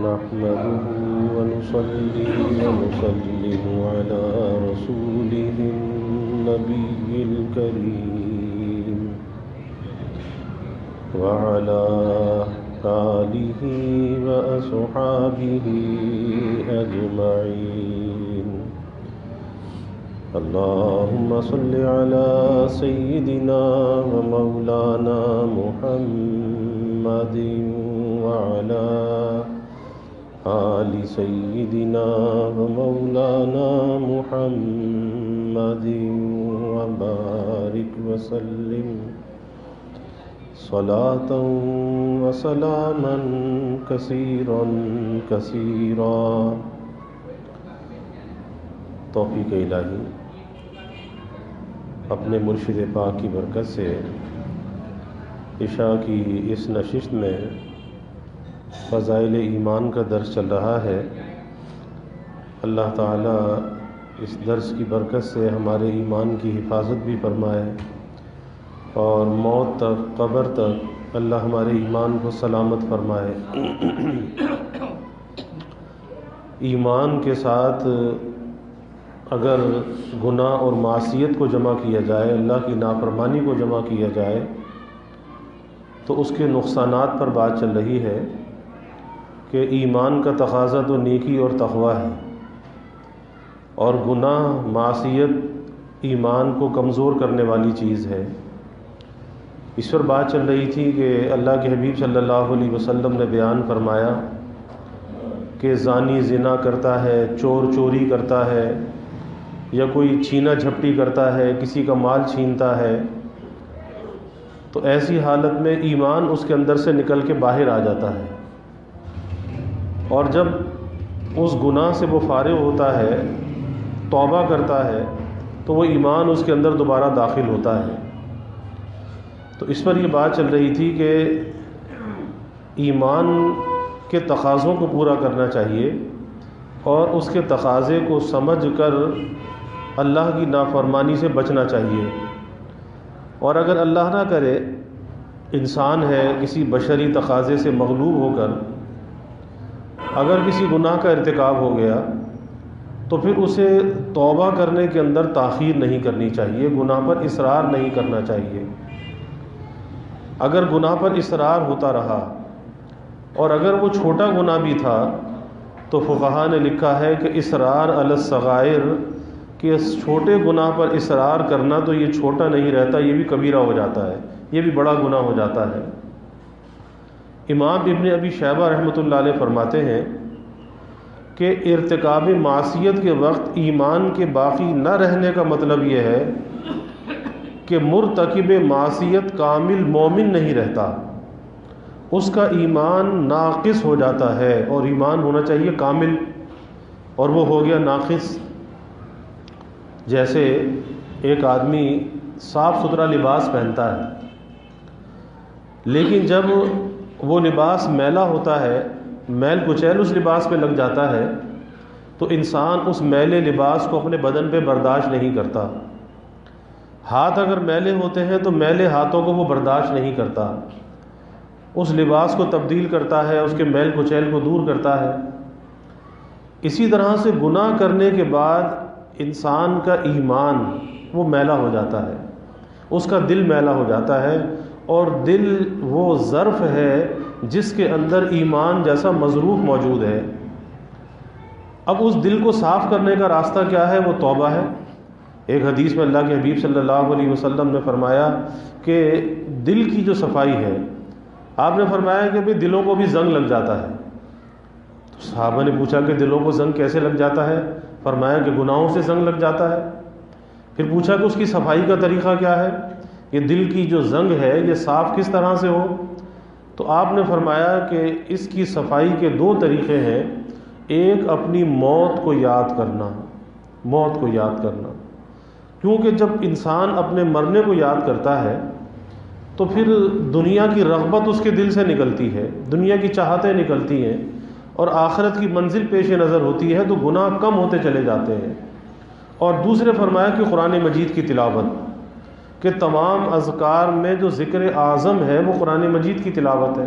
نحمده ونصلي ونسلم على رسوله النبي الكريم وعلى آله وأصحابه أجمعين. اللهم صل على سيدنا ومولانا محمد وعلى آل سيدنا ومولانا محمد وبارك وسلم صلاة وسلاما كثيرا كثيرا. توفیق الہی اپنے مرشد پاک کی برکت سے عشاء کی اس نشست میں فضائل ایمان کا درس چل رہا ہے. اللہ تعالیٰ اس درس کی برکت سے ہمارے ایمان کی حفاظت بھی فرمائے اور موت تک قبر تک اللہ ہمارے ایمان کو سلامت فرمائے. ایمان کے ساتھ اگر گناہ اور معصیت کو جمع کیا جائے، اللہ کی نافرمانی کو جمع کیا جائے، تو اس کے نقصانات پر بات چل رہی ہے کہ ایمان کا تقاضا تو نیکی اور تقوی ہے، اور گناہ معصیت ایمان کو کمزور کرنے والی چیز ہے. اس پر بات چل رہی تھی کہ اللہ کے حبیب صلی اللہ علیہ وسلم نے بیان فرمایا کہ زانی زنا کرتا ہے، چور چوری کرتا ہے، یا کوئی چھینا جھپٹی کرتا ہے، کسی کا مال چھینتا ہے، تو ایسی حالت میں ایمان اس کے اندر سے نکل کے باہر آ جاتا ہے، اور جب اس گناہ سے وہ فارغ ہوتا ہے، توبہ کرتا ہے، تو وہ ایمان اس کے اندر دوبارہ داخل ہوتا ہے. تو اس پر یہ بات چل رہی تھی کہ ایمان کے تقاضوں کو پورا کرنا چاہیے اور اس کے تقاضے کو سمجھ کر اللہ کی نافرمانی سے بچنا چاہیے. اور اگر اللہ نہ کرے انسان ہے کسی بشری تقاضے سے مغلوب ہو کر اگر کسی گناہ کا ارتکاب ہو گیا تو پھر اسے توبہ کرنے کے اندر تاخیر نہیں کرنی چاہیے، گناہ پر اصرار نہیں کرنا چاہیے. اگر گناہ پر اصرار ہوتا رہا اور اگر وہ چھوٹا گناہ بھی تھا تو فقہا نے لکھا ہے کہ اصرار علی الصغائر، کہ چھوٹے گناہ پر اصرار کرنا تو یہ چھوٹا نہیں رہتا، یہ بھی کبیرہ ہو جاتا ہے، یہ بھی بڑا گناہ ہو جاتا ہے. امام ابن ابی شیبہ رحمۃ اللہ علیہ فرماتے ہیں کہ ارتکاب معصیت کے وقت ایمان کے باقی نہ رہنے کا مطلب یہ ہے کہ مرتکب معصیت کامل مومن نہیں رہتا، اس کا ایمان ناقص ہو جاتا ہے، اور ایمان ہونا چاہیے کامل، اور وہ ہو گیا ناقص. جیسے ایک آدمی صاف ستھرا لباس پہنتا ہے، لیکن جب وہ لباس میلا ہوتا ہے، میل کچیل اس لباس پہ لگ جاتا ہے، تو انسان اس میلے لباس کو اپنے بدن پہ برداشت نہیں کرتا. ہاتھ اگر میلے ہوتے ہیں تو میلے ہاتھوں کو وہ برداشت نہیں کرتا، اس لباس کو تبدیل کرتا ہے، اس کے میل کچیل کو دور کرتا ہے. اسی طرح سے گناہ کرنے کے بعد انسان کا ایمان وہ میلا ہو جاتا ہے، اس کا دل میلا ہو جاتا ہے، اور دل وہ ظرف ہے جس کے اندر ایمان جیسا مظروف موجود ہے. اب اس دل کو صاف کرنے کا راستہ کیا ہے؟ وہ توبہ ہے. ایک حدیث میں اللہ کے حبیب صلی اللہ علیہ وسلم نے فرمایا کہ دل کی جو صفائی ہے، آپ نے فرمایا کہ بھی دلوں کو بھی زنگ لگ جاتا ہے. تو صحابہ نے پوچھا کہ دلوں کو زنگ کیسے لگ جاتا ہے؟ فرمایا کہ گناہوں سے زنگ لگ جاتا ہے. پھر پوچھا کہ اس کی صفائی کا طریقہ کیا ہے؟ یہ دل کی جو زنگ ہے یہ صاف کس طرح سے ہو؟ تو آپ نے فرمایا کہ اس کی صفائی کے دو طریقے ہیں. ایک اپنی موت کو یاد کرنا، موت کو یاد کرنا، کیونکہ جب انسان اپنے مرنے کو یاد کرتا ہے تو پھر دنیا کی رغبت اس کے دل سے نکلتی ہے، دنیا کی چاہتیں نکلتی ہیں، اور آخرت کی منزل پیش نظر ہوتی ہے، تو گناہ کم ہوتے چلے جاتے ہیں. اور دوسرے فرمایا کہ قرآن مجید کی تلاوت، کہ تمام اذکار میں جو ذکر اعظم ہے وہ قرآن مجید کی تلاوت ہے.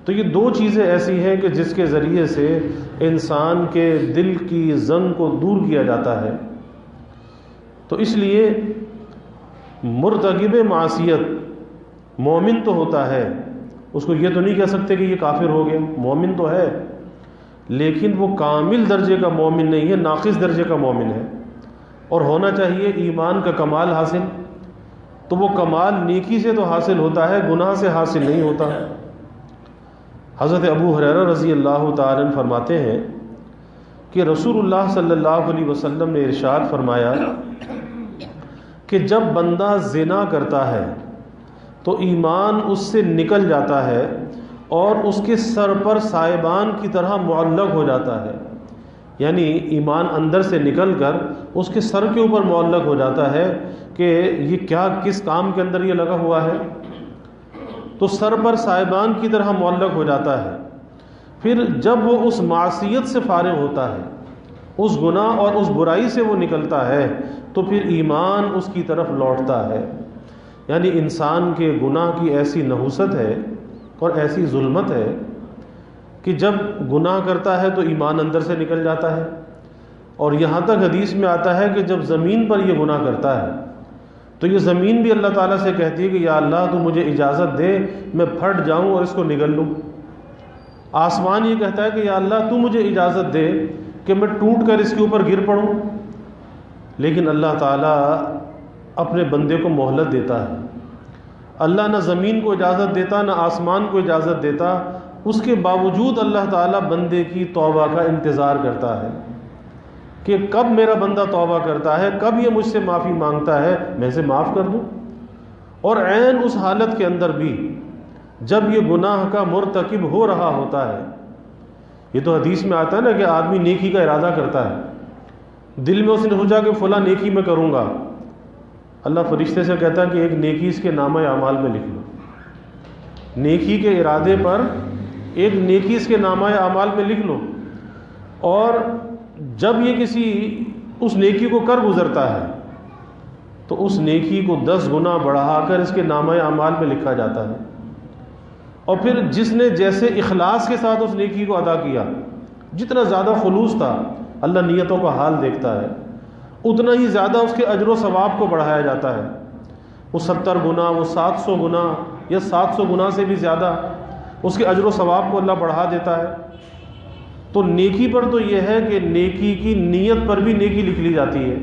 تو یہ دو چیزیں ایسی ہیں کہ جس کے ذریعے سے انسان کے دل کی زنگ کو دور کیا جاتا ہے۔ تو اس لیے مرتکب معصیت مومن تو ہوتا ہے، اس کو یہ تو نہیں کہہ سکتے کہ یہ کافر ہو گیا، مومن تو ہے، لیکن وہ کامل درجے کا مومن نہیں ہے، ناقص درجے کا مومن ہے۔ اور ہونا چاہیے ایمان کا کمال حاصل، تو وہ کمال نیکی سے تو حاصل ہوتا ہے، گناہ سے حاصل نہیں ہوتا۔ حضرت ابو ہریرہ رضی اللہ تعالیٰ عنہ فرماتے ہیں کہ رسول اللہ صلی اللہ علیہ وسلم نے ارشاد فرمایا کہ جب بندہ زنا کرتا ہے تو ایمان اس سے نکل جاتا ہے اور اس کے سر پر سائبان کی طرح معلق ہو جاتا ہے، یعنی ایمان اندر سے نکل کر اس کے سر کے اوپر معلق ہو جاتا ہے کہ یہ کیا کس کام کے اندر یہ لگا ہوا ہے، تو سر پر سائبان کی طرح معلق ہو جاتا ہے۔ پھر جب وہ اس معصیت سے فارغ ہوتا ہے، اس گناہ اور اس برائی سے وہ نکلتا ہے، تو پھر ایمان اس کی طرف لوٹتا ہے۔ یعنی انسان کے گناہ کی ایسی نحوست ہے اور ایسی ظلمت ہے کہ جب گناہ کرتا ہے تو ایمان اندر سے نکل جاتا ہے، اور یہاں تک حدیث میں آتا ہے کہ جب زمین پر یہ گناہ کرتا ہے تو یہ زمین بھی اللہ تعالیٰ سے کہتی ہے کہ یا اللہ تو مجھے اجازت دے میں پھٹ جاؤں اور اس کو نگل لوں۔ آسمان یہ کہتا ہے کہ یا اللہ تو مجھے اجازت دے کہ میں ٹوٹ کر اس کے اوپر گر پڑوں، لیکن اللہ تعالیٰ اپنے بندے کو مہلت دیتا ہے۔ اللہ نہ زمین کو اجازت دیتا نہ آسمان کو اجازت دیتا، اس کے باوجود اللہ تعالیٰ بندے کی توبہ کا انتظار کرتا ہے کہ کب میرا بندہ توبہ کرتا ہے، کب یہ مجھ سے معافی مانگتا ہے، میں اسے معاف کر دوں۔ اور عین اس حالت کے اندر بھی جب یہ گناہ کا مرتکب ہو رہا ہوتا ہے، یہ تو حدیث میں آتا ہے نا کہ آدمی نیکی کا ارادہ کرتا ہے، دل میں اس نے سوچا کہ فلاں نیکی میں کروں گا، اللہ فرشتے سے کہتا ہے کہ ایک نیکی اس کے نامہ اعمال میں لکھ لو۔ نیکی کے ارادے پر ایک نیکی اس کے نامہ اعمال میں لکھ لو، اور جب یہ کسی اس نیکی کو کر گزرتا ہے تو اس نیکی کو 10 گنا بڑھا کر اس کے نامہ اعمال میں لکھا جاتا ہے۔ اور پھر جس نے جیسے اخلاص کے ساتھ اس نیکی کو ادا کیا، جتنا زیادہ خلوص تھا، اللہ نیتوں کا حال دیکھتا ہے، اتنا ہی زیادہ اس کے اجر و ثواب کو بڑھایا جاتا ہے۔ وہ 70 گنا، وہ 700 گنا یا 700 گنا سے بھی زیادہ اس کے اجر و ثواب کو اللہ بڑھا دیتا ہے۔ تو نیکی پر تو یہ ہے کہ نیکی کی نیت پر بھی نیکی لکھ لی جاتی ہے۔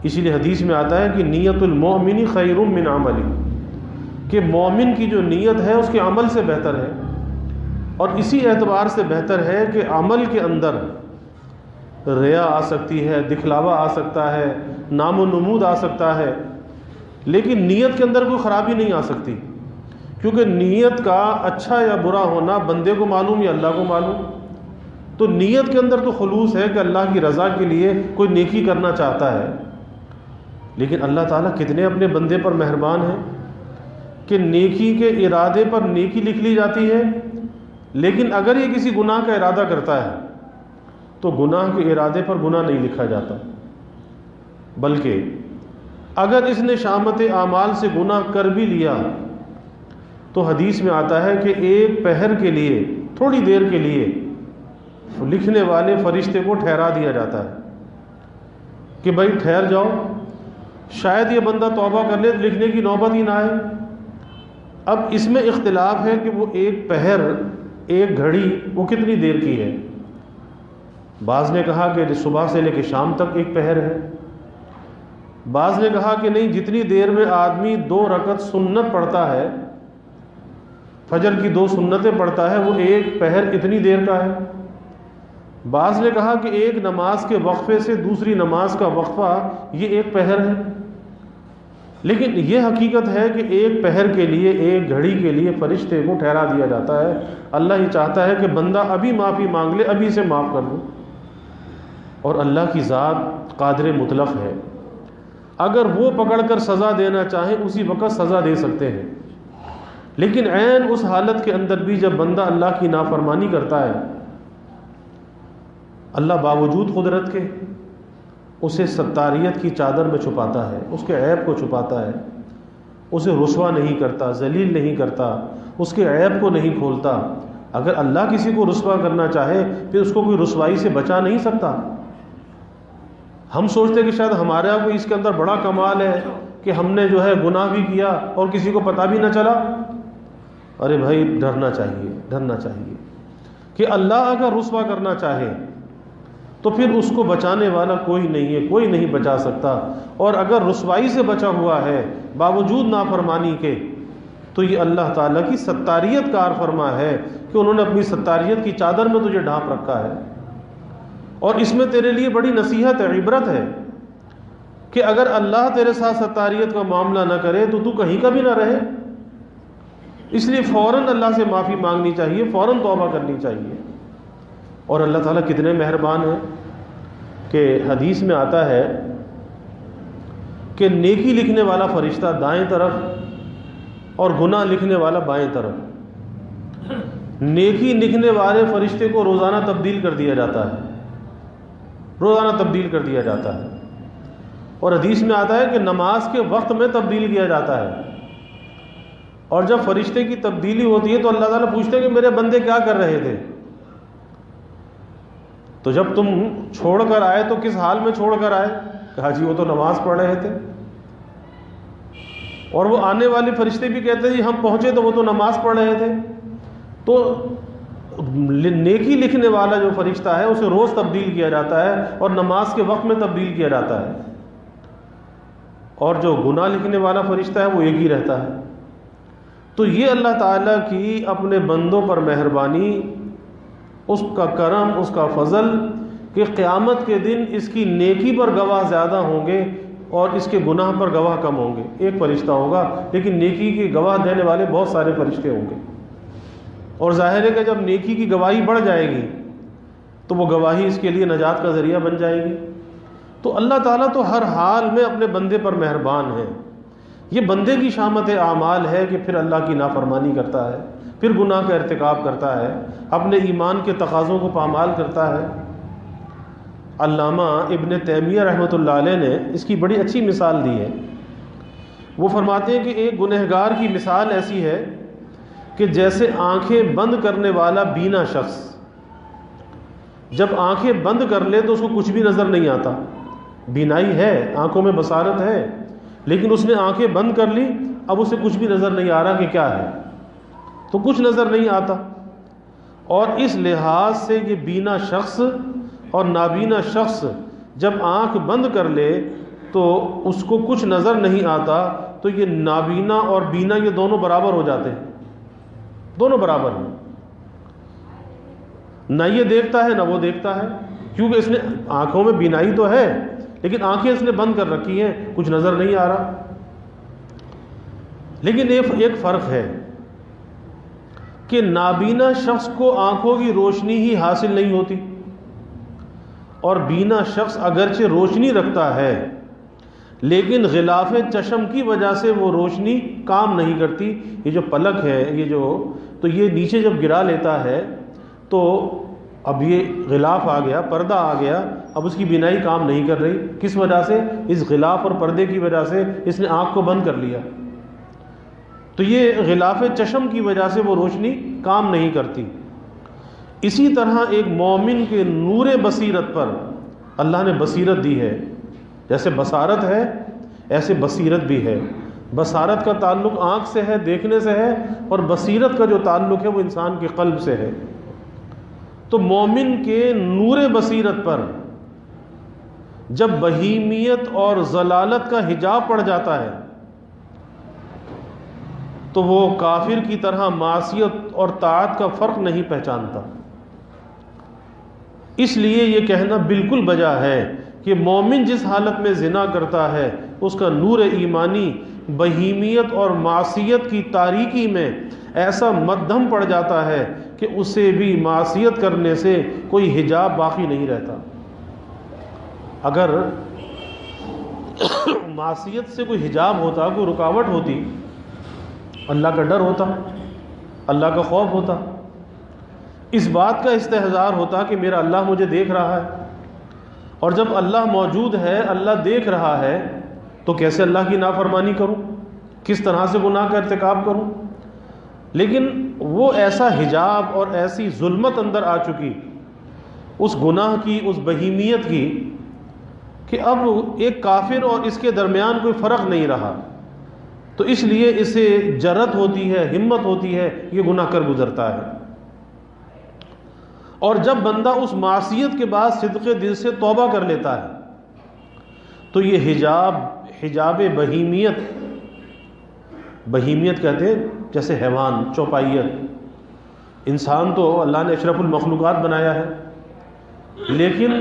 اسی لیے حدیث میں آتا ہے کہ نیت المؤمن خیر من عملی، کہ مومن کی جو نیت ہے اس کے عمل سے بہتر ہے، اور اسی اعتبار سے بہتر ہے کہ عمل کے اندر ریا آ سکتی ہے، دکھلاوا آ سکتا ہے، نام و نمود آ سکتا ہے، لیکن نیت کے اندر کوئی خرابی نہیں آ سکتی، کیونکہ نیت کا اچھا یا برا ہونا بندے کو معلوم یا اللہ کو معلوم۔ تو نیت کے اندر تو خلوص ہے کہ اللہ کی رضا کے لیے کوئی نیکی کرنا چاہتا ہے، لیکن اللہ تعالیٰ کتنے اپنے بندے پر مہربان ہیں کہ نیکی کے ارادے پر نیکی لکھ لی جاتی ہے، لیکن اگر یہ کسی گناہ کا ارادہ کرتا ہے تو گناہ کے ارادے پر گناہ نہیں لکھا جاتا، بلکہ اگر اس نے شامت اعمال سے گناہ کر بھی لیا تو حدیث میں آتا ہے کہ ایک پہر کے لیے، تھوڑی دیر کے لیے لکھنے والے فرشتے کو ٹھہرا دیا جاتا ہے کہ بھائی ٹھہر جاؤ، شاید یہ بندہ توبہ کر لے، لکھنے کی نوبت ہی نہ آئے۔ اب اس میں اختلاف ہے کہ وہ ایک پہر، ایک گھڑی وہ کتنی دیر کی ہے۔ بعض نے کہا کہ صبح سے لے کے شام تک ایک پہر ہے، بعض نے کہا کہ نہیں، جتنی دیر میں آدمی 2 رکعت سنت پڑھتا ہے، فجر کی 2 سنتیں پڑھتا ہے، وہ ایک پہر اتنی دیر کا ہے۔ بعض نے کہا کہ ایک نماز کے وقفے سے دوسری نماز کا وقفہ یہ ایک پہر ہے، لیکن یہ حقیقت ہے کہ ایک پہر کے لیے، ایک گھڑی کے لیے فرشتے کو ٹھہرا دیا جاتا ہے۔ اللہ یہ چاہتا ہے کہ بندہ ابھی معافی مانگ لے، ابھی سے معاف کر دو، اور اللہ کی ذات قادر مطلق ہے، اگر وہ پکڑ کر سزا دینا چاہیں اسی وقت سزا دے سکتے ہیں، لیکن عین اس حالت کے اندر بھی جب بندہ اللہ کی نافرمانی کرتا ہے، اللہ باوجود قدرت کے اسے ستاریت کی چادر میں چھپاتا ہے، اس کے عیب کو چھپاتا ہے، اسے رسوا نہیں کرتا، ذلیل نہیں کرتا، اس کے عیب کو نہیں کھولتا۔ اگر اللہ کسی کو رسوا کرنا چاہے پھر اس کو کوئی رسوائی سے بچا نہیں سکتا۔ ہم سوچتے کہ شاید ہمارا کوئی اس کے اندر بڑا کمال ہے کہ ہم نے جو ہے گناہ بھی کیا اور کسی کو پتہ بھی نہ چلا۔ ارے بھائی ڈرنا چاہیے، ڈرنا چاہیے کہ اللہ اگر رسوا کرنا چاہے تو پھر اس کو بچانے والا کوئی نہیں ہے، کوئی نہیں بچا سکتا۔ اور اگر رسوائی سے بچا ہوا ہے باوجود نافرمانی کے، تو یہ اللہ تعالیٰ کی ستاریت کار فرما ہے کہ انہوں نے اپنی ستاریت کی چادر میں تجھے ڈھانپ رکھا ہے۔ اور اس میں تیرے لیے بڑی نصیحت ہے، عبرت ہے کہ اگر اللہ تیرے ساتھ ستاریت کا معاملہ نہ کرے تو تو کہیں کا بھی نہ رہے۔ اس لیے فوراً اللہ سے معافی مانگنی چاہیے، فوراً توبہ کرنی چاہیے۔ اور اللہ تعالیٰ کتنے مہربان ہیں کہ حدیث میں آتا ہے کہ نیکی لکھنے والا فرشتہ دائیں طرف اور گناہ لکھنے والا بائیں طرف۔ نیکی لکھنے والے فرشتے کو روزانہ تبدیل کر دیا جاتا ہے، روزانہ تبدیل کر دیا جاتا ہے۔ اور حدیث میں آتا ہے کہ نماز کے وقت میں تبدیل کیا جاتا ہے۔ اور جب فرشتے کی تبدیلی ہوتی ہے تو اللہ تعالیٰ پوچھتے ہیں کہ میرے بندے کیا کر رہے تھے؟ تو جب تم چھوڑ کر آئے تو کس حال میں چھوڑ کر آئے؟ کہا جی وہ تو نماز پڑھ رہے تھے۔ اور وہ آنے والے فرشتے بھی کہتے ہیں جی ہم پہنچے تو وہ تو نماز پڑھ رہے تھے۔ تو نیکی لکھنے والا جو فرشتہ ہے اسے روز تبدیل کیا جاتا ہے اور نماز کے وقت میں تبدیل کیا جاتا ہے، اور جو گناہ لکھنے والا فرشتہ ہے وہ ایک ہی رہتا ہے۔ تو یہ اللہ تعالیٰ کی اپنے بندوں پر مہربانی، اس کا کرم، اس کا فضل کہ قیامت کے دن اس کی نیکی پر گواہ زیادہ ہوں گے اور اس کے گناہ پر گواہ کم ہوں گے۔ ایک فرشتہ ہوگا لیکن نیکی کی گواہ دینے والے بہت سارے فرشتے ہوں گے۔ اور ظاہر ہے کہ جب نیکی کی گواہی بڑھ جائے گی تو وہ گواہی اس کے لیے نجات کا ذریعہ بن جائے گی۔ تو اللہ تعالیٰ تو ہر حال میں اپنے بندے پر مہربان ہے۔ یہ بندے کی شامت اعمال ہے کہ پھر اللہ کی نافرمانی کرتا ہے، پھر گناہ کا ارتکاب کرتا ہے، اپنے ایمان کے تقاضوں کو پامال کرتا ہے۔ علامہ ابن تیمیہ رحمۃ اللہ علیہ نے اس کی بڑی اچھی مثال دی ہے۔ وہ فرماتے ہیں کہ ایک گنہگار کی مثال ایسی ہے کہ جیسے آنکھیں بند کرنے والا بینا شخص جب آنکھیں بند کر لے تو اس کو کچھ بھی نظر نہیں آتا۔ بینائی ہے، آنکھوں میں بصارت ہے، لیکن اس نے آنکھیں بند کر لی، اب اسے کچھ بھی نظر نہیں آ رہا کہ کیا ہے، تو کچھ نظر نہیں آتا۔ اور اس لحاظ سے یہ بینا شخص اور نابینا شخص جب آنکھ بند کر لے تو اس کو کچھ نظر نہیں آتا، تو یہ نابینا اور بینا یہ دونوں برابر ہو جاتے ہیں، دونوں برابر ہیں۔ نہ یہ دیکھتا ہے نہ وہ دیکھتا ہے، کیونکہ اس نے آنکھوں میں بینائی تو ہے لیکن آنکھیں اس نے بند کر رکھی ہیں، کچھ نظر نہیں آ رہا۔ لیکن ایک فرق ہے کہ نابینا شخص کو آنکھوں کی روشنی ہی حاصل نہیں ہوتی، اور بینا شخص اگرچہ روشنی رکھتا ہے لیکن غلاف چشم کی وجہ سے وہ روشنی کام نہیں کرتی۔ یہ جو پلک ہے تو یہ نیچے جب گرا لیتا ہے تو اب یہ غلاف آ گیا، پردہ آ گیا، اب اس کی بینائی کام نہیں کر رہی۔ کس وجہ سے؟ اس غلاف اور پردے کی وجہ سے اس نے آنکھ کو بند کر لیا۔ تو یہ غلاف چشم کی وجہ سے وہ روشنی کام نہیں کرتی۔ اسی طرح ایک مومن کے نور بصیرت پر اللہ نے بصیرت دی ہے۔ جیسے بصارت ہے ایسے بصیرت بھی ہے۔ بصارت کا تعلق آنکھ سے ہے، دیکھنے سے ہے، اور بصیرت کا جو تعلق ہے وہ انسان کے قلب سے ہے۔ تو مومن کے نور بصیرت پر جب بہیمیت اور ضلالت کا حجاب پڑ جاتا ہے تو وہ کافر کی طرح معصیت اور طاعت کا فرق نہیں پہچانتا۔ اس لیے یہ کہنا بالکل بجا ہے کہ مومن جس حالت میں زنا کرتا ہے اس کا نور ایمانی بہیمیت اور معصیت کی تاریکی میں ایسا مدھم پڑ جاتا ہے کہ اسے بھی معصیت کرنے سے کوئی حجاب باقی نہیں رہتا۔ اگر معصیت سے کوئی حجاب ہوتا، کوئی رکاوٹ ہوتی، اللہ کا ڈر ہوتا، اللہ کا خوف ہوتا، اس بات کا استحضار ہوتا کہ میرا اللہ مجھے دیکھ رہا ہے، اور جب اللہ موجود ہے، اللہ دیکھ رہا ہے، تو کیسے اللہ کی نافرمانی کروں، کس طرح سے گناہ کا ارتکاب کروں۔ لیکن وہ ایسا حجاب اور ایسی ظلمت اندر آ چکی اس گناہ کی، اس بہیمیت کی، کہ اب ایک کافر اور اس کے درمیان کوئی فرق نہیں رہا، تو اس لیے اسے جرأت ہوتی ہے، ہمت ہوتی ہے، یہ گناہ کر گزرتا ہے۔ اور جب بندہ اس معصیت کے بعد صدق دل سے توبہ کر لیتا ہے تو یہ حجاب بہیمیت کہتے ہیں، جیسے حیوان، چوپائیت۔ انسان تو اللہ نے اشرف المخلوقات بنایا ہے، لیکن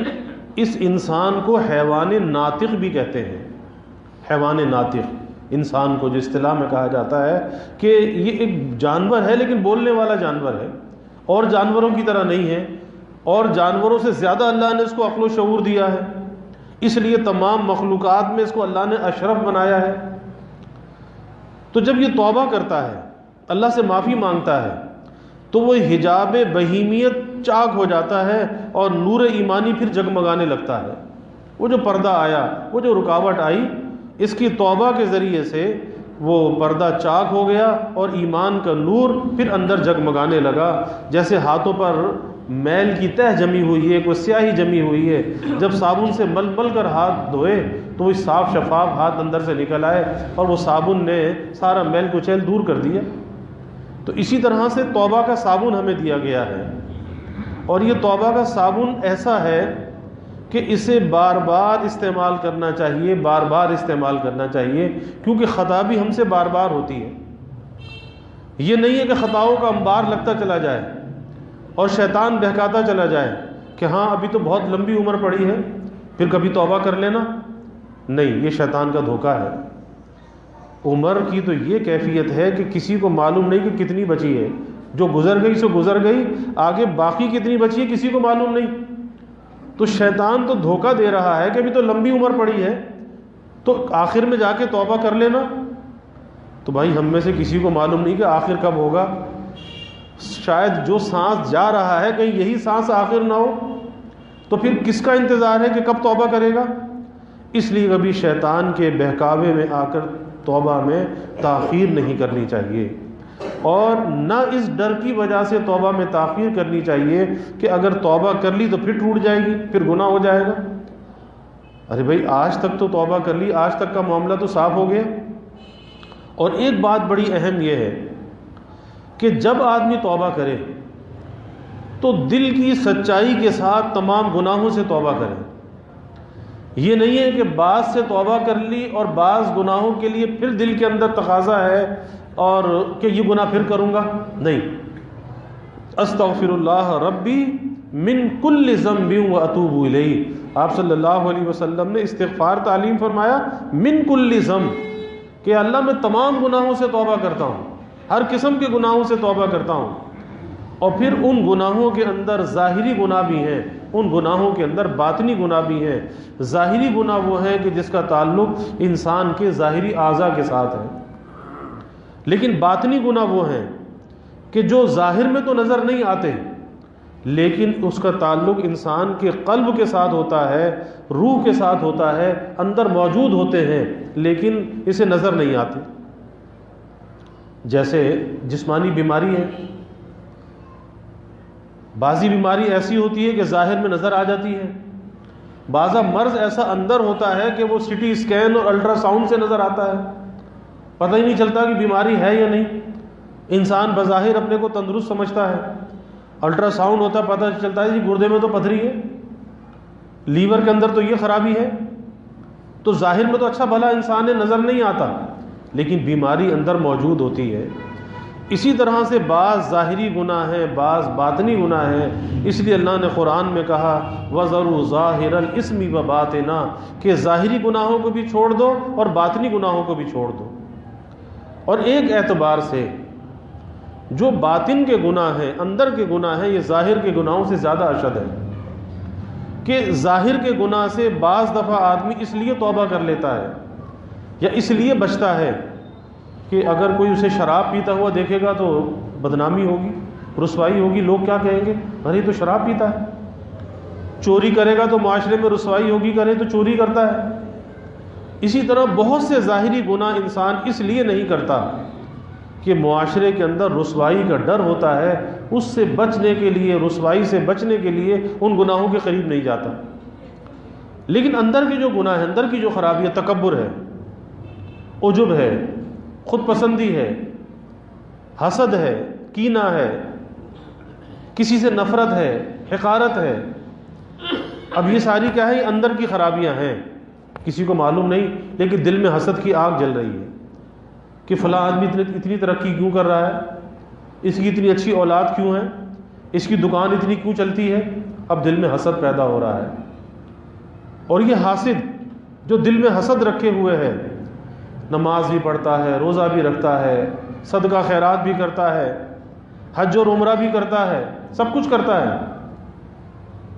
اس انسان کو حیوان ناطق بھی کہتے ہیں۔ حیوان ناطق انسان کو جو اصطلاح میں کہا جاتا ہے کہ یہ ایک جانور ہے، لیکن بولنے والا جانور ہے، اور جانوروں کی طرح نہیں ہے، اور جانوروں سے زیادہ اللہ نے اس کو عقل و شعور دیا ہے، اس لیے تمام مخلوقات میں اس کو اللہ نے اشرف بنایا ہے۔ تو جب یہ توبہ کرتا ہے، اللہ سے معافی مانگتا ہے، تو وہ حجاب بہیمیت چاک ہو جاتا ہے اور نور ایمانی پھر جگمگانے لگتا ہے۔ وہ جو پردہ آیا، وہ جو رکاوٹ آئی، اس کی توبہ کے ذریعے سے وہ پردہ چاک ہو گیا اور ایمان کا نور پھر اندر جگمگانے لگا۔ جیسے ہاتھوں پر میل کی تہ جمی ہوئی ہے، کوئی سیاہی جمی ہوئی ہے، جب صابن سے مل مل کر ہاتھ دھوئے تو وہ صاف شفاف ہاتھ اندر سے نکل آئے اور وہ صابن نے سارا میل کچیل دور کر دیا۔ تو اسی طرح سے توبہ کا صابن ہمیں دیا گیا ہے، اور یہ توبہ کا صابن ایسا ہے کہ اسے بار بار استعمال کرنا چاہیے، بار بار استعمال کرنا چاہیے، کیونکہ خطا بھی ہم سے بار بار ہوتی ہے۔ یہ نہیں ہے کہ خطاؤں کا انبار لگتا چلا جائے اور شیطان بہکاتا چلا جائے کہ ہاں ابھی تو بہت لمبی عمر پڑی ہے، پھر کبھی توبہ کر لینا۔ نہیں، یہ شیطان کا دھوکہ ہے۔ عمر کی تو یہ کیفیت ہے کہ کسی کو معلوم نہیں کہ کتنی بچی ہے، جو گزر گئی سو گزر گئی، آگے باقی کتنی بچی ہے کسی کو معلوم نہیں۔ تو شیطان تو دھوکہ دے رہا ہے کہ ابھی تو لمبی عمر پڑی ہے، تو آخر میں جا کے توبہ کر لینا۔ تو بھائی ہم میں سے کسی کو معلوم نہیں کہ آخر کب ہوگا، شاید جو سانس جا رہا ہے کہیں یہی سانس آخر نہ ہو، تو پھر کس کا انتظار ہے کہ کب توبہ کرے گا؟ اس لیے کبھی شیطان کے بہکاوے میں آ کر توبہ میں تاخیر نہیں کرنی چاہیے، اور نہ اس ڈر کی وجہ سے توبہ میں تاخیر کرنی چاہیے کہ اگر توبہ کر لی تو پھر ٹوٹ جائے گی، پھر گناہ ہو جائے گا۔ ارے بھائی آج تک تو توبہ کر لی، آج تک کا معاملہ تو صاف ہو گیا۔ اور ایک بات بڑی اہم یہ ہے کہ جب آدمی توبہ کرے تو دل کی سچائی کے ساتھ تمام گناہوں سے توبہ کرے۔ یہ نہیں ہے کہ بعض سے توبہ کر لی اور بعض گناہوں کے لیے پھر دل کے اندر تقاضا ہے اور کہ یہ گناہ پھر کروں گا، نہیں۔ استغفر اللہ ربی من کل ذنب واتوب الیہ، آپ صلی اللہ علیہ وسلم نے استغفار تعلیم فرمایا، من کل ذنب، کہ اللہ میں تمام گناہوں سے توبہ کرتا ہوں، ہر قسم کے گناہوں سے توبہ کرتا ہوں۔ اور پھر ان گناہوں کے اندر ظاہری گناہ بھی ہیں، ان گناہوں کے اندر باطنی گناہ بھی ہیں۔ ظاہری گناہ وہ ہے کہ جس کا تعلق انسان کے ظاہری اعضاء کے ساتھ ہے، لیکن باطنی گناہ وہ ہیں کہ جو ظاہر میں تو نظر نہیں آتے، لیکن اس کا تعلق انسان کے قلب کے ساتھ ہوتا ہے، روح کے ساتھ ہوتا ہے، اندر موجود ہوتے ہیں لیکن اسے نظر نہیں آتے۔ جیسے جسمانی بیماری ہے، بعضی بیماری ایسی ہوتی ہے کہ ظاہر میں نظر آ جاتی ہے، بعضا مرض ایسا اندر ہوتا ہے کہ وہ سٹی اسکین اور الٹرا ساؤنڈ سے نظر آتا ہے، پتہ ہی نہیں چلتا کہ بیماری ہے یا نہیں۔ انسان بظاہر اپنے کو تندرست سمجھتا ہے، الٹرا ساؤنڈ ہوتا ہے، پتہ چلتا ہے جی گردے میں تو پتھری ہے، لیور کے اندر تو یہ خرابی ہے۔ تو ظاہر میں تو اچھا بھلا انسان ہے، نظر نہیں آتا، لیکن بیماری اندر موجود ہوتی ہے۔ اسی طرح سے بعض ظاہری گناہ ہیں، بعض باطنی گناہ ہیں، اس لیے اللہ نے قرآن میں کہا وَذَرُوا ظَاهِرَ الْإِثْمِ وَبَاطِنَهُ، کہ ظاہری گناہوں کو بھی چھوڑ دو اور باطنی گناہوں کو بھی چھوڑ دو۔ اور ایک اعتبار سے جو باطن کے گناہ ہیں، اندر کے گناہ ہیں، یہ ظاہر کے گناہوں سے زیادہ اشد ہے، کہ ظاہر کے گناہ سے بعض دفعہ آدمی اس لیے توبہ کر لیتا ہے یا اس لیے بچتا ہے کہ اگر کوئی اسے شراب پیتا ہوا دیکھے گا تو بدنامی ہوگی، رسوائی ہوگی، لوگ کیا کہیں گے، ارے تو شراب پیتا ہے۔ چوری کرے گا تو معاشرے میں رسوائی ہوگی، کرے تو چوری کرتا ہے۔ اسی طرح بہت سے ظاہری گناہ انسان اس لیے نہیں کرتا کہ معاشرے کے اندر رسوائی کا ڈر ہوتا ہے، اس سے بچنے کے لیے، رسوائی سے بچنے کے لیے ان گناہوں کے قریب نہیں جاتا۔ لیکن اندر کے جو گناہ ہیں، اندر کی جو خرابی ہے، تکبر ہے، عجب ہے، خود پسندی ہے، حسد ہے، کینہ ہے، کسی سے نفرت ہے، حقارت ہے، اب یہ ساری کیا ہے؟ یہ اندر کی خرابیاں ہیں، کسی کو معلوم نہیں، لیکن دل میں حسد کی آگ جل رہی ہے کہ فلاں آدمی اتنی ترقی کیوں کر رہا ہے، اس کی اتنی اچھی اولاد کیوں ہے، اس کی دکان اتنی کیوں چلتی ہے۔ اب دل میں حسد پیدا ہو رہا ہے، اور یہ حاسد جو دل میں حسد رکھے ہوئے ہے، نماز بھی پڑھتا ہے، روزہ بھی رکھتا ہے، صدقہ خیرات بھی کرتا ہے، حج اور عمرہ بھی کرتا ہے، سب کچھ کرتا ہے،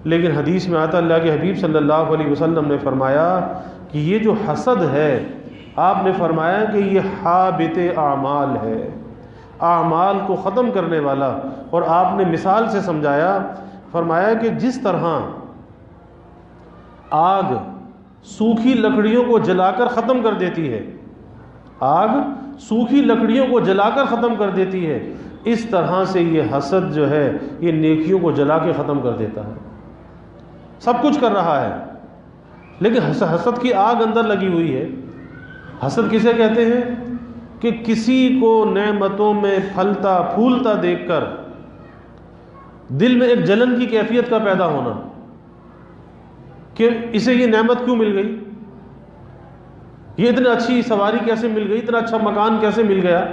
لیکن حدیث میں آتا اللہ کے حبیب صلی اللہ علیہ وسلم نے فرمایا کہ یہ جو حسد ہے، آپ نے فرمایا کہ یہ حابط اعمال ہے، اعمال کو ختم کرنے والا۔ اور آپ نے مثال سے سمجھایا، فرمایا کہ جس طرح آگ سوکھی لکڑیوں کو جلا کر ختم کر دیتی ہے، آگ سوکھی لکڑیوں کو جلا کر ختم کر دیتی ہے، اس طرح سے یہ حسد جو ہے یہ نیکیوں کو جلا کے ختم کر دیتا ہے۔ سب کچھ کر رہا ہے، لیکن حسد کی آگ اندر لگی ہوئی ہے۔ حسد کسے کہتے ہیں؟ کہ کسی کو نعمتوں میں پھلتا پھولتا دیکھ کر دل میں ایک جلن کی کیفیت کا پیدا ہونا کہ اسے یہ نعمت کیوں مل گئی، یہ اتنی اچھی سواری کیسے مل گئی، اتنا اچھا مکان کیسے مل گیا،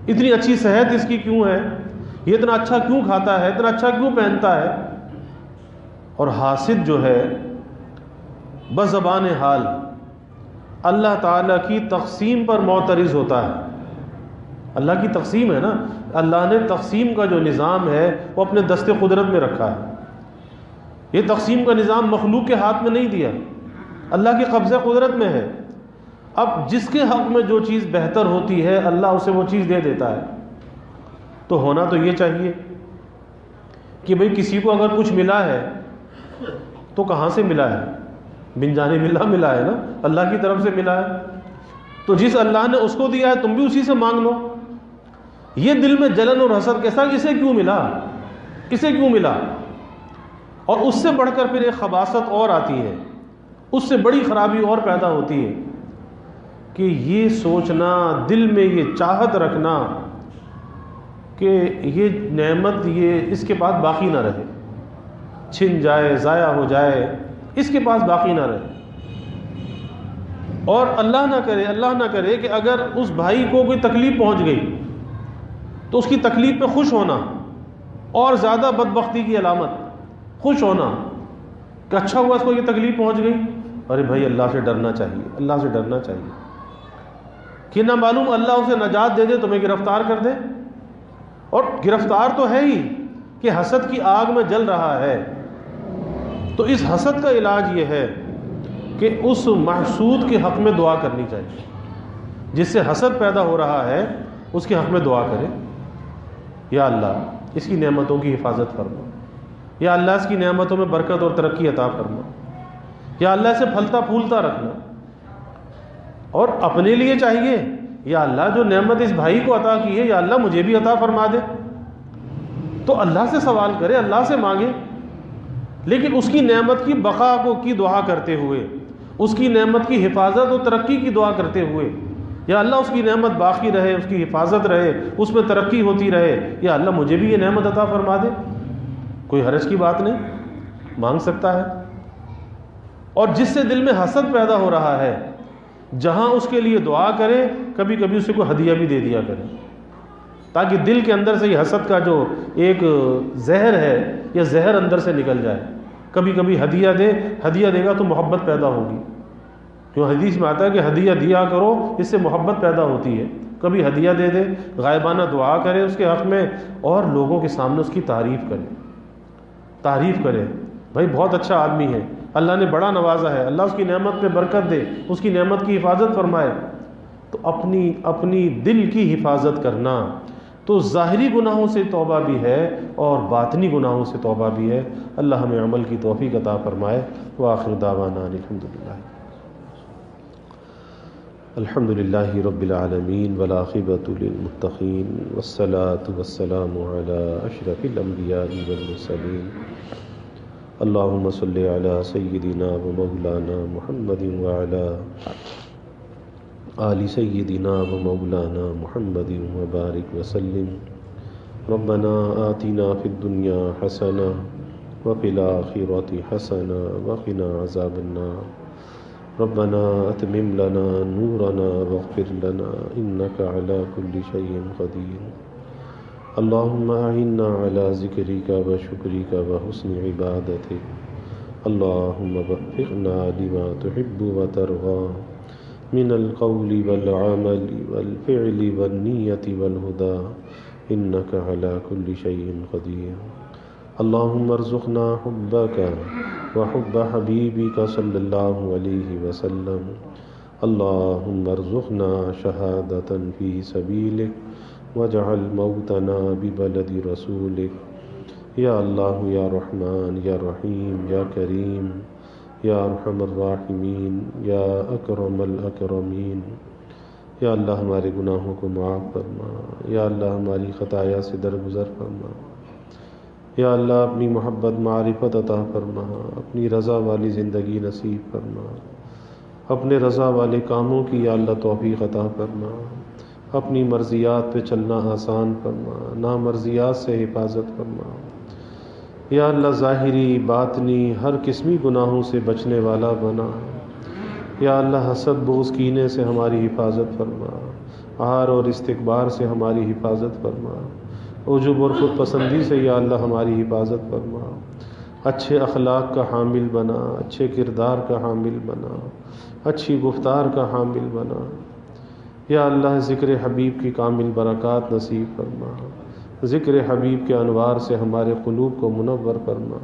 اتنی اچھی صحت اس کی کیوں ہے، یہ اتنا اچھا کیوں کھاتا ہے، اتنا اچھا کیوں پہنتا ہے۔ اور حاسد جو ہے بزبان حال اللہ تعالیٰ کی تقسیم پر معترض ہوتا ہے۔ اللہ کی تقسیم ہے نا، اللہ نے تقسیم کا جو نظام ہے وہ اپنے دست قدرت میں رکھا ہے۔ یہ تقسیم کا نظام مخلوق کے ہاتھ میں نہیں دیا، اللہ کے قبضہ قدرت میں ہے۔ اب جس کے حق میں جو چیز بہتر ہوتی ہے اللہ اسے وہ چیز دے دیتا ہے۔ تو ہونا تو یہ چاہیے کہ بھئی کسی کو اگر کچھ ملا ہے تو کہاں سے ملا ہے؟ بن جانب اللہ ملا ہے نا، اللہ کی طرف سے ملا ہے۔ تو جس اللہ نے اس کو دیا ہے تم بھی اسی سے مانگ لو۔ یہ دل میں جلن اور حسد کیسا، اسے کیوں ملا، اسے کیوں ملا؟ اور اس سے بڑھ کر پھر ایک خباثت اور آتی ہے، اس سے بڑی خرابی اور پیدا ہوتی ہے کہ یہ سوچنا، دل میں یہ چاہت رکھنا کہ یہ نعمت یہ اس کے پاس باقی نہ رہے، چھن جائے، ضائع ہو جائے، اس کے پاس باقی نہ رہے۔ اور اللہ نہ کرے کہ اگر اس بھائی کو کوئی تکلیف پہنچ گئی تو اس کی تکلیف پہ خوش ہونا اور زیادہ بدبختی کی علامت، خوش ہونا کہ اچھا ہوا اس کو یہ تکلیف پہنچ گئی۔ ارے بھائی اللہ سے ڈرنا چاہیے، اللہ سے ڈرنا چاہیے کہ نہ معلوم اللہ اسے نجات دے دے، تمہیں گرفتار کر دے۔ اور گرفتار تو ہے ہی کہ حسد کی آگ میں جل رہا ہے۔ تو اس حسد کا علاج یہ ہے کہ اس محسود کے حق میں دعا کرنی چاہیے، جس سے حسد پیدا ہو رہا ہے اس کے حق میں دعا کرے، یا اللہ اس کی نعمتوں کی حفاظت فرما، یا اللہ اس کی نعمتوں میں برکت اور ترقی عطا فرما، یا اللہ اسے پھلتا پھولتا رکھنا۔ اور اپنے لیے چاہیے، یا اللہ جو نعمت اس بھائی کو عطا کی ہے یا اللہ مجھے بھی عطا فرما دے۔ تو اللہ سے سوال کرے، اللہ سے مانگے، لیکن اس کی نعمت کی بقا کی دعا کرتے ہوئے، اس کی نعمت کی حفاظت اور ترقی کی دعا کرتے ہوئے، یا اللہ اس کی نعمت باقی رہے، اس کی حفاظت رہے، اس میں ترقی ہوتی رہے، یا اللہ مجھے بھی یہ نعمت عطا فرما دے۔ کوئی حرج کی بات نہیں، مانگ سکتا ہے۔ اور جس سے دل میں حسد پیدا ہو رہا ہے، جہاں اس کے لیے دعا کرے، کبھی کبھی اسے کوئی ہدیہ بھی دے دیا کرے، تاکہ دل کے اندر سے یہ حسد کا جو ایک زہر ہے یہ زہر اندر سے نکل جائے۔ کبھی کبھی ہدیہ دے گا تو محبت پیدا ہوگی، کیوں حدیث میں آتا ہے کہ ہدیہ دیا کرو، اس سے محبت پیدا ہوتی ہے۔ کبھی ہدیہ دے دے، غائبانہ دعا کرے اس کے حق میں، اور لوگوں کے سامنے اس کی تعریف کرے، بھائی بہت اچھا آدمی ہے، اللہ نے بڑا نوازا ہے، اللہ اس کی نعمت پہ برکت دے، اس کی نعمت کی حفاظت فرمائے۔ تو اپنی دل کی حفاظت کرنا تو ظاہری گناہوں سے توبہ بھی ہے اور باطنی گناہوں سے توبہ بھی ہے۔ اللہ ہمیں عمل کی توفیق عطا فرمائے۔ وآخر دعوانا الحمدللہ۔ الحمد للہ رب العالمین والعاقبۃ للمتقین والصلاة والسلام علی اشرف الانبیاء والمرسلین اللہم صل علی سیدنا و مولانا محمد وعلی آل سیدنا و مولانا محمد وبارک وسلم ربنا آتنا فی الدنیا حسنہ وفی الآخرۃ حسنہ وقنا عذاب النار ربنا اتمم لنا نورنا واغفر لنا انك على كل شيء قدير اللهم اعنا على ذكرك وشكرك وحسن عبادتك اللهم وفقنا لما تحب وترضى من القول والعمل والفعل والنية والهدى انك على كل شيء قدير اللهم ارزقنا حبك وحب حبيبك صلى الله عليه وسلم اللهم ارزقنا شهادة في سبيلك واجعل موتنا ببلد رسولك یا اللہ یا رحمان یا رحیم یا کریم یا ارحم الراحمین یا اکرم الاکرمین یا اللہ ہمارے گناہوں کو معاف فرما، یا اللہ ہماری خطایا سے درگزر فرما، یا اللہ اپنی محبت معرفت عطا فرما، اپنی رضا والی زندگی نصیب فرما، اپنے رضا والے کاموں کی یا اللہ توفیق عطا فرما، اپنی مرضیات پہ چلنا آسان فرما، نامرضیات سے حفاظت فرما، یا اللہ ظاہری باطنی ہر قسمی گناہوں سے بچنے والا بنا، یا اللہ حسد بغض کینے سے ہماری حفاظت فرما، عار اور استکبار سے ہماری حفاظت فرما، عجب اور خود پسندی سے یا اللہ ہماری حفاظت فرما، اچھے اخلاق کا حامل بنا، اچھے کردار کا حامل بنا، اچھی گفتار کا حامل بنا، یا اللہ ذکر حبیب کی کامل برکات نصیب فرما، ذکر حبیب کے انوار سے ہمارے قلوب کو منور فرما،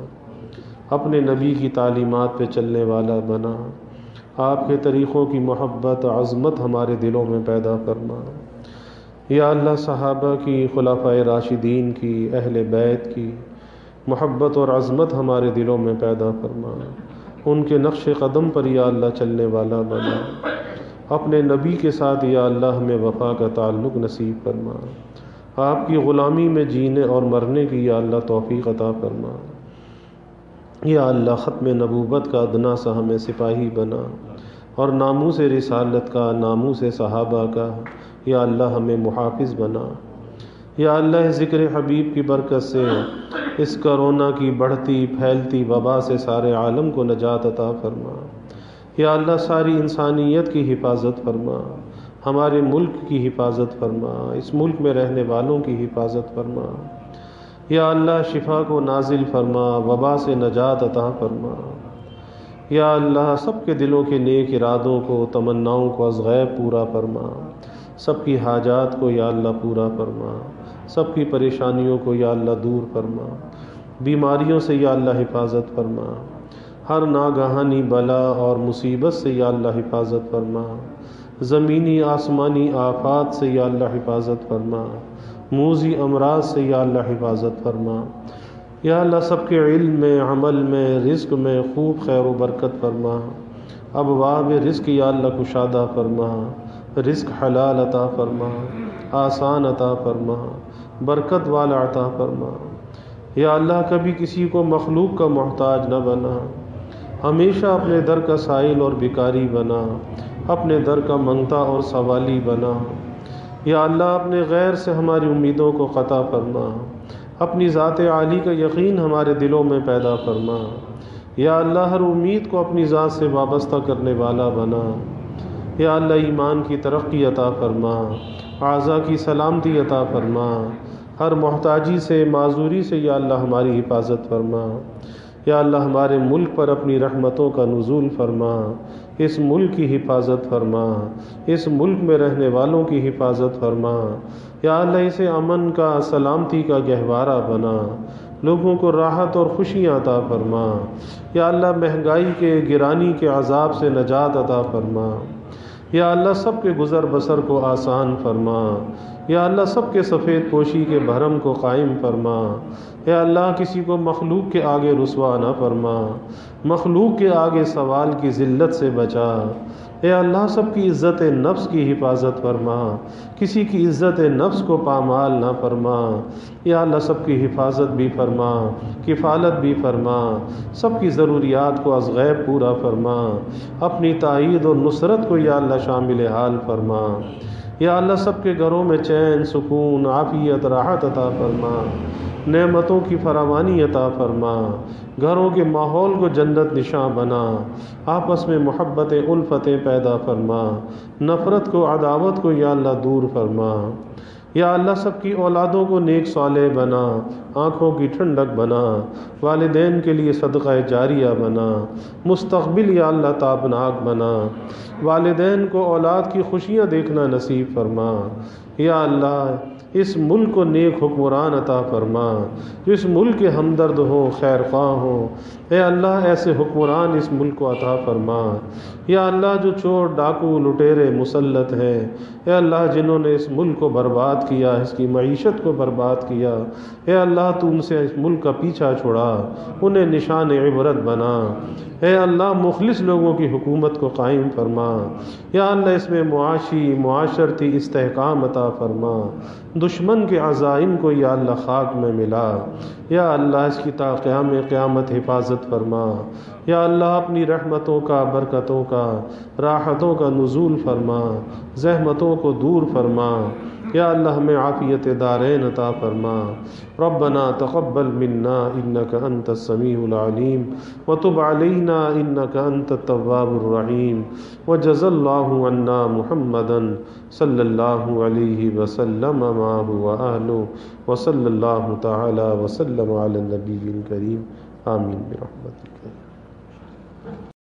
اپنے نبی کی تعلیمات پہ چلنے والا بنا، آپ کے طریقوں کی محبت عظمت ہمارے دلوں میں پیدا فرما، یا اللہ صحابہ کی، خلفائے راشدین کی، اہل بیت کی محبت اور عظمت ہمارے دلوں میں پیدا فرما، ان کے نقش قدم پر یا اللہ چلنے والا بنا، اپنے نبی کے ساتھ یا اللہ ہمیں وفا کا تعلق نصیب فرما، آپ کی غلامی میں جینے اور مرنے کی یا اللہ توفیق عطا فرما، یا اللہ ختم نبوت کا ادنا سا ہمیں سپاہی بنا، اور ناموس رسالت کا، ناموس صحابہ کا یا اللہ ہمیں محافظ بنا، یا اللہ ذکر حبیب کی برکت سے اس کرونا کی بڑھتی پھیلتی وبا سے سارے عالم کو نجات عطا فرما، یا اللہ ساری انسانیت کی حفاظت فرما، ہمارے ملک کی حفاظت فرما، اس ملک میں رہنے والوں کی حفاظت فرما، یا اللہ شفا کو نازل فرما، وبا سے نجات عطا فرما، یا اللہ سب کے دلوں کے نیک ارادوں کو، تمناؤں کو از غیب پورا فرما، سب کی حاجات کو یا اللہ پورا فرما، سب کی پریشانیوں کو یا اللہ دور فرما، بیماریوں سے یا اللہ حفاظت فرما، ہر ناگہانی بلا اور مصیبت سے یا اللہ حفاظت فرما، زمینی آسمانی آفات سے یا اللہ حفاظت فرما، موذی امراض سے یا اللہ حفاظت فرما، یا اللہ سب کے علم میں، عمل میں، رزق میں خوب خیر و برکت فرما، ابواب رزق یا اللہ کشادہ فرما، رزق حلال عطا فرما، آسان عطا فرما، برکت والا عطا فرما، یا اللہ کبھی کسی کو مخلوق کا محتاج نہ بنا، ہمیشہ اپنے در کا سائل اور بھکاری بنا، اپنے در کا منگتا اور سوالی بنا، یا اللہ اپنے غیر سے ہماری امیدوں کو قطع فرما، اپنی ذات عالی کا یقین ہمارے دلوں میں پیدا فرما، یا اللہ ہر امید کو اپنی ذات سے وابستہ کرنے والا بنا، یا اللہ ایمان کی ترقی عطا فرما، اعضاء کی سلامتی عطا فرما، ہر محتاجی سے، معذوری سے یا اللہ ہماری حفاظت فرما، یا اللہ ہمارے ملک پر اپنی رحمتوں کا نزول فرما، اس ملک کی حفاظت فرما، اس ملک میں رہنے والوں کی حفاظت فرما، یا اللہ اسے امن کا، سلامتی کا گہوارہ بنا، لوگوں کو راحت اور خوشیاں عطا فرما، یا اللہ مہنگائی کے، گرانی کے عذاب سے نجات عطا فرما، یا اللہ سب کے گزر بسر کو آسان فرما، یا اللہ سب کے سفید پوشی کے بھرم کو قائم فرما۔ یا اللہ کسی کو مخلوق کے آگے رسوا نہ فرما، مخلوق کے آگے سوال کی ذلت سے بچا۔ اے اللہ سب کی عزت نفس کی حفاظت فرما، کسی کی عزت نفس کو پامال نہ فرما۔ یا اللہ سب کی حفاظت بھی فرما، کفالت بھی فرما، سب کی ضروریات کو از غیب پورا فرما، اپنی تائید اور نصرت کو یا اللہ شامل حال فرما۔ یا اللہ سب کے گھروں میں چین، سکون، عافیت، راحت عطا فرما، نعمتوں کی فراوانی عطا فرما، گھروں کے ماحول کو جنت نشاں بنا، آپس میں محبتیں، الفتیں پیدا فرما، نفرت کو، عداوت کو یا اللہ دور فرما۔ یا اللہ سب کی اولادوں کو نیک صالح بنا، آنکھوں کی ٹھنڈک بنا، والدین کے لیے صدقہ جاریہ بنا، مستقبل یا اللہ تابناک بنا، والدین کو اولاد کی خوشیاں دیکھنا نصیب فرما۔ یا اللہ اس ملک کو نیک حکمران عطا فرما، جو اس ملک کے ہمدرد ہو، خیر خواہ ہو۔ اے اللہ ایسے حکمران اس ملک کو عطا فرما۔ یا اللہ جو چور، ڈاکو، لٹیرے مسلط ہیں، اے اللہ جنہوں نے اس ملک کو برباد کیا، اس کی معیشت کو برباد کیا، اے اللہ تو ان سے اس ملک کا پیچھا چھڑا، انہیں نشان عبرت بنا۔ اے اللہ مخلص لوگوں کی حکومت کو قائم فرما۔ یا اللہ اس میں معاشی، معاشرتی استحکام عطا فرما، دشمن کے عزائم کو یا اللہ خاک میں ملا۔ یا اللہ اس کی تا قیام قیامت حفاظت فرما۔ یا اللہ اپنی رحمتوں کا، برکتوں کا، راحتوں کا نزول فرما، زحمتوں کو دور فرما۔ یا اللہ ہمیں عافیت دارین عطا فرما۔ ربنا تقبل منا انک انت السمیع العلیم وتب علینا انک انت التواب الرحیم وجزا اللہ عنا محمدا صلی اللہ علیہ وسلم معه وآلہ وصلی اللہ تعالی وسلم علی النبی الکریم آمین برحمتک۔